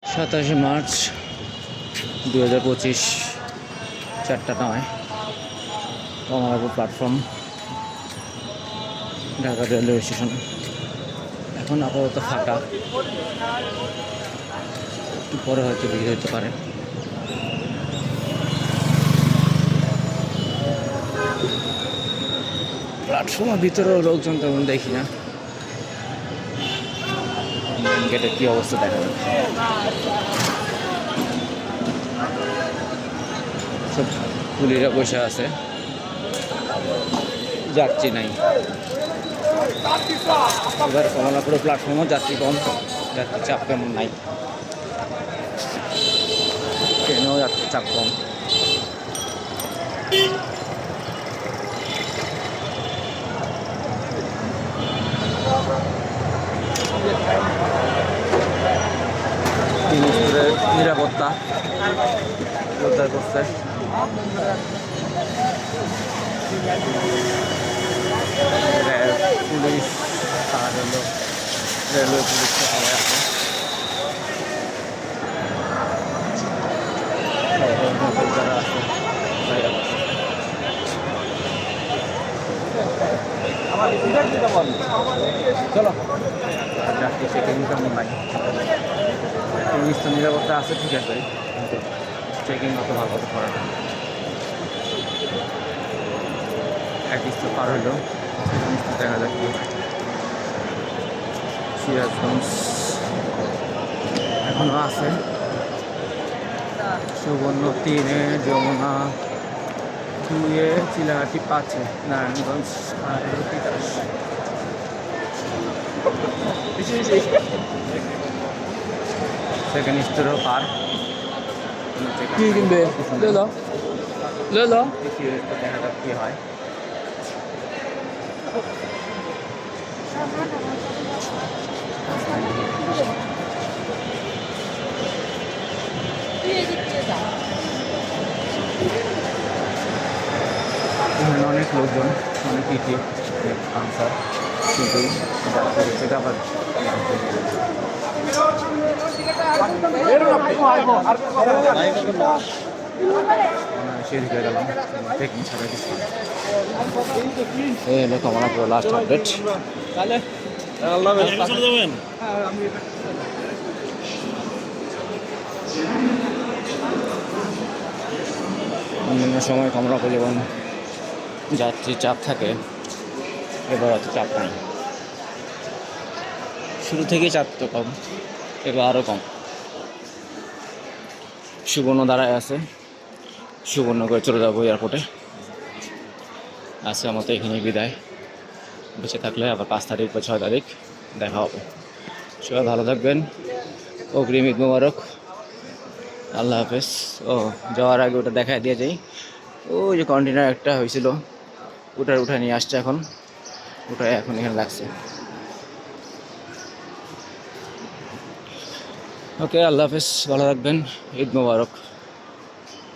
27 March 2025 4টা 9 Kamalapur platform Dhaka railway station. এখন আপাতত ফাঁকা, একটু পরে হয়তো ভিড় হতে পারে। প্ল্যাটফর্মের ভিতরেও লোকজন তেমন দেখি না। মেন গেটের কি অবস্থা দেখা যাচ্ছে, সব কুলিরা বসে আছে, যাত্রী নাই। এবার কমলাপুর প্ল্যাটফর্মও যাত্রী কম, যাত্রী চাপ কেমন নাই, ট্রেনেও যাত্রী চাপ কম। নিরাপত্তা জোরদার করছে। পুলিশ আর হলো রেলওয়ে পুলিশ সবাই আছে। যারা আছে চলো, যাত্রী চেকিং কেমন নাই। নিশ্চিত নিরাপত্তা আছে, ঠিক আছে, কিন্তু চেকিং অত ভালো করে না। এক স্তর পার হইল, দেখা যাক সিরাজগঞ্জ এখনো আছে। সুবর্ণ 3-এ, যমুনা 2-এ, চিলাহাটি 5-এ, নারায়ণগঞ্জ 8-এ, তিতাস। সেকেন্ড স্তরও পার। কি কিনবে? লে লো দেখা যাক কি হয়। এখানে অনেক লোকজন, অনেক ইটি আনসার, কিন্তু সেটা আবার সেদিকে গেলাম ট্রেকিং ছাড়া কিছু। এই হলো কমলাপুর লাস্ট আপডেট। অন্যান্য সময় কমলাপুর যেমন যাত্রী চাপ থাকে, এবার অত চাপ নাই। শুরু থেকেই চাপ তো কম, এবার আরও কম। সুবর্ণ দাঁড়ায় আছে, সুবর্ণ করে চলে যাবো এয়ারপোর্টে। আজকের মতো এখানেই বিদায়। বেঁচে থাকলে আবার 5 তারিখ বা 6 তারিখ দেখা হবে। সবাই ভালো থাকবেন, অগ্রিম ঈদ মোবারক, আল্লাহ হাফেজ। ও যাওয়ার আগে ওটা দেখায় দিয়ে যাই, ওই যে কন্টেনার একটা হয়েছিল, উঠে নিয়ে আসছে এখন, ওটাই এখন এখানে লাগছে। ওকে, আল্লাহ হাফেজ, ভালো থাকবেন, ঈদ মোবারক।